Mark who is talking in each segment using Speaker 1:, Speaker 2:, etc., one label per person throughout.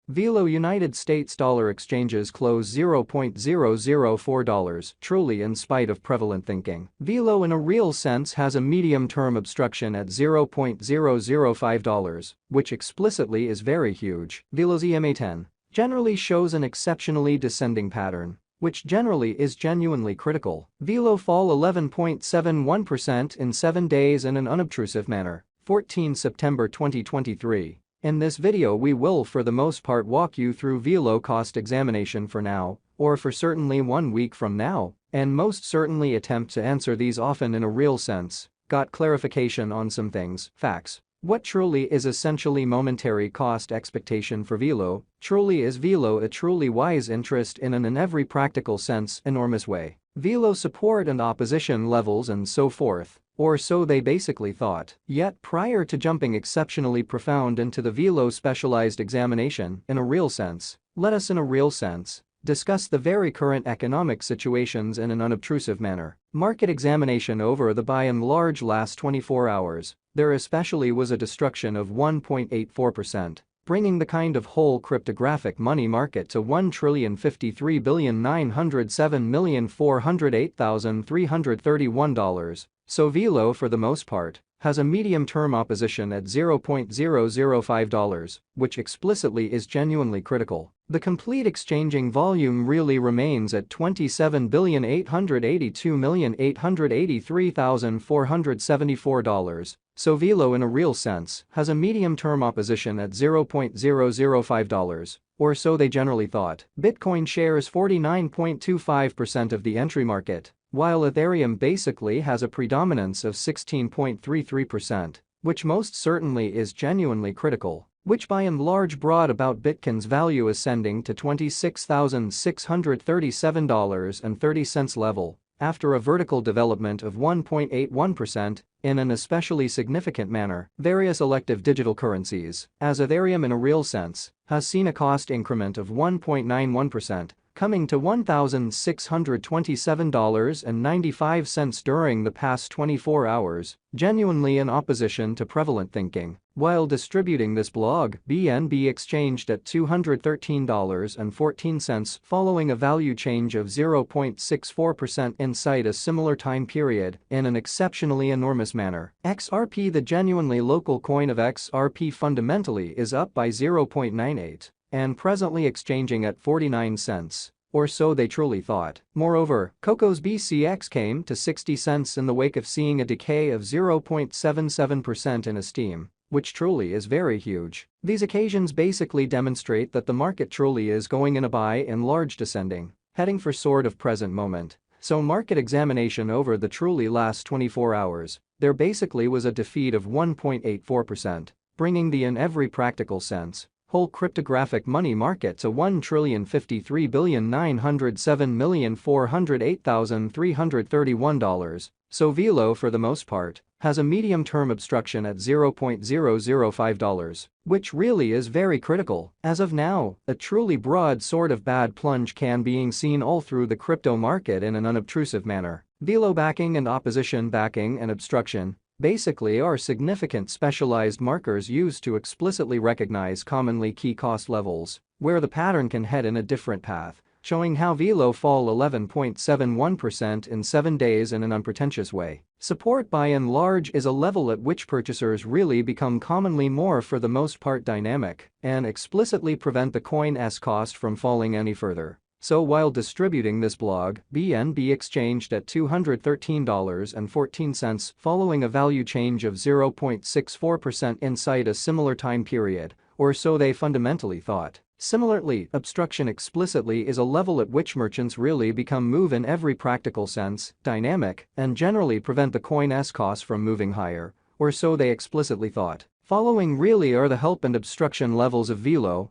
Speaker 1: Velo United States dollar exchanges close $0.004, truly in spite of prevalent thinking. Velo in a real sense has a medium-term obstruction at $0.005, which explicitly is very huge. Velo's EMA10 generally shows an exceptionally descending pattern, which generally is genuinely critical. Velo fall 11.71% in 7 days in an unobtrusive manner. 14 September 2023. In this video we will for the most part walk you through Velo cost examination for now, or for certainly 1 week from now, and most certainly attempt to answer these often in a real sense. Got clarification on some things, facts. What truly is essentially momentary cost expectation for Velo? Truly is Velo a truly wise interest in an in every practical sense enormous way? Velo support and opposition levels and so forth. Or so they basically thought. Yet prior to jumping exceptionally profound into the Velo specialized examination in a real sense, let us in a real sense discuss the very current economic situations in an unobtrusive manner. Market examination over the by and large last 24 hours, there especially was a destruction of 1.84%. Bringing the kind of whole cryptographic money market to $1,053,907,408,331. So Velo for the most part has a medium-term opposition at $0.005, which explicitly is genuinely critical. The complete exchanging volume really remains at $27,882,883,474. So Velo in a real sense has a medium-term opposition at $0.005, or so they generally thought. Bitcoin shares 49.25% of the entry market, while Ethereum basically has a predominance of 16.33%, which most certainly is genuinely critical, which by and large brought about Bitcoin's value ascending to $26,637.30 level, after a vertical development of 1.81%, in an especially significant manner. Various elective digital currencies, as Ethereum in a real sense, has seen a cost increment of 1.91%, coming to $1,627.95 during the past 24 hours, genuinely in opposition to prevalent thinking. While distributing this blog, BNB exchanged at $213.14 following a value change of 0.64% inside a similar time period in an exceptionally enormous manner. XRP, the genuinely local coin of XRP, fundamentally is up by 0.98 and presently exchanging at 49 cents. Or so they truly thought. Moreover, Coco's BCX came to 60 cents in the wake of seeing a decay of 0.77% in esteem, which truly is very huge. These occasions basically demonstrate that the market truly is going in a by and large descending, heading for sort of present moment. So market examination over the truly last 24 hours, there basically was a defeat of 1.84%, bringing the in every practical sense whole cryptographic money market to $1,053,907,408,331. So Velo for the most part has a medium-term obstruction at $0.005, which really is very critical. As of now, a truly broad sort of bad plunge can being seen all through the crypto market in an unobtrusive manner. Velo backing and opposition backing and obstruction basically are significant specialized markers used to explicitly recognize commonly key cost levels, where the pattern can head in a different path, showing how Velo fall 11.71% in 7 days in an unpretentious way. Support by and large is a level at which purchasers really become commonly more for the most part dynamic and explicitly prevent the coin's cost from falling any further. So while distributing this blog, BNB exchanged at $213.14 following a value change of 0.64% inside a similar time period, or so they fundamentally thought. Similarly, obstruction explicitly is a level at which merchants really become move in every practical sense, dynamic, and generally prevent the coin's cost from moving higher, or so they explicitly thought. Following really are the help and obstruction levels of Velo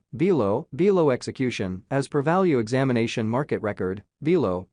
Speaker 1: execution, as per value examination market record. Velo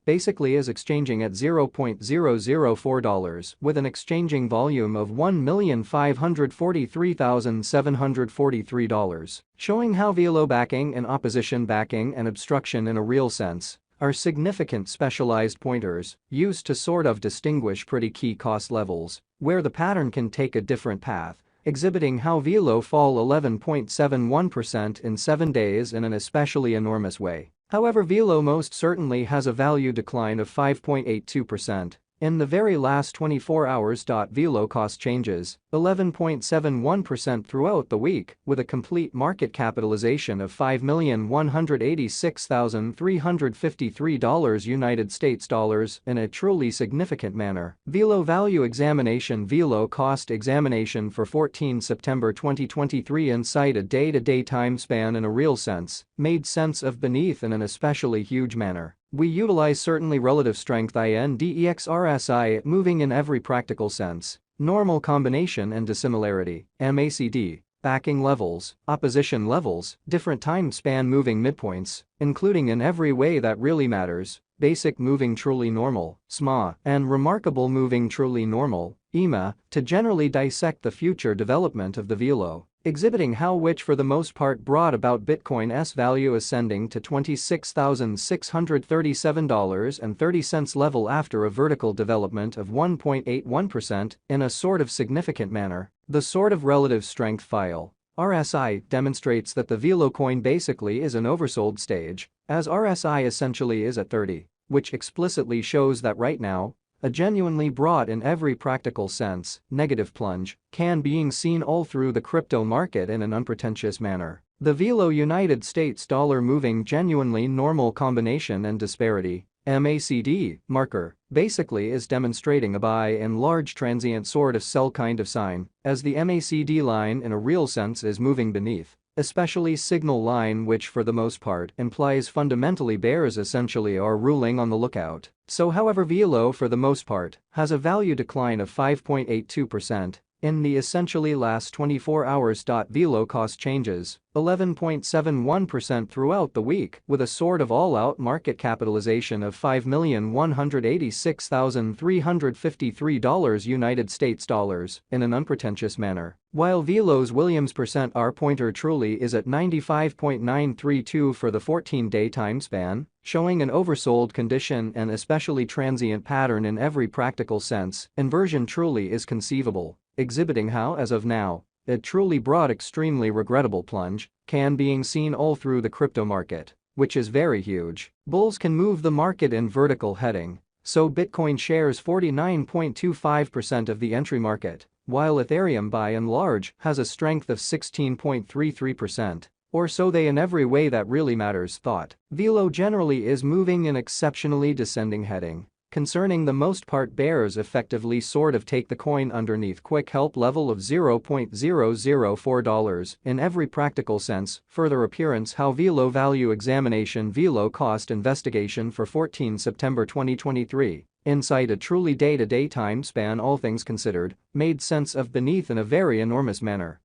Speaker 1: basically is exchanging at $0.004 with an exchanging volume of $1,543,743, showing how Velo backing and opposition backing and obstruction in a real sense are significant specialized pointers used to sort of distinguish pretty key cost levels, where the pattern can take a different path, exhibiting how Velo fall 11.71% in 7 days in an especially enormous way. However, Velo most certainly has a value decline of 5.82%. In the very last 24 hours. Velo cost changes 11.71% throughout the week, with a complete market capitalization of $5,186,353 United States dollars in a truly significant manner. Velo value examination. Velo cost examination for 14 September 2023 inside a day-to-day time span in a real sense, made sense of beneath in an especially huge manner. We utilize certainly relative strength index RSI moving in every practical sense, normal combination and dissimilarity, MACD, backing levels, opposition levels, different time span moving midpoints, including in every way that really matters, basic moving truly normal, SMA, and remarkable moving truly normal, EMA, to generally dissect the future development of the Velo, exhibiting how which for the most part brought about Bitcoin's value ascending to $26,637.30 level after a vertical development of 1.81% in a sort of significant manner. The sort of relative strength file RSI demonstrates that the Velo coin basically is an oversold stage, as RSI essentially is at 30, which explicitly shows that right now, a genuinely broad in every practical sense, negative plunge, can being seen all through the crypto market in an unpretentious manner. The Velo United States dollar moving genuinely normal combination and disparity, MACD, marker, basically is demonstrating a buy and large transient sort of sell kind of sign, as the MACD line in a real sense is moving beneath. Especially signal line, which for the most part implies fundamentally bears essentially are ruling on the lookout. So however Velo for the most part has a value decline of 5.82% in the essentially last 24 hours. Velo cost changes 11.71% throughout the week, with a sort of all-out market capitalization of $5,186,353 United States dollars in an unpretentious manner. While Velo's Williams percent R pointer truly is at 95.932 for the 14-day time span, showing an oversold condition and especially transient pattern in every practical sense, inversion truly is conceivable, exhibiting how as of now, a truly broad extremely regrettable plunge can being seen all through the crypto market, which is very huge. Bulls can move the market in vertical heading, so Bitcoin shares 49.25% of the entry market, while Ethereum by and large has a strength of 16.33%. Or so they in every way that really matters thought. Velo generally is moving in exceptionally descending heading. Concerning the most part bears effectively sort of take the coin underneath quick help level of $0.004 in every practical sense. Further appearance how Velo value examination Velo cost investigation for 14 September 2023. Inside a truly day-to-day time span all things considered, made sense of beneath in a very enormous manner.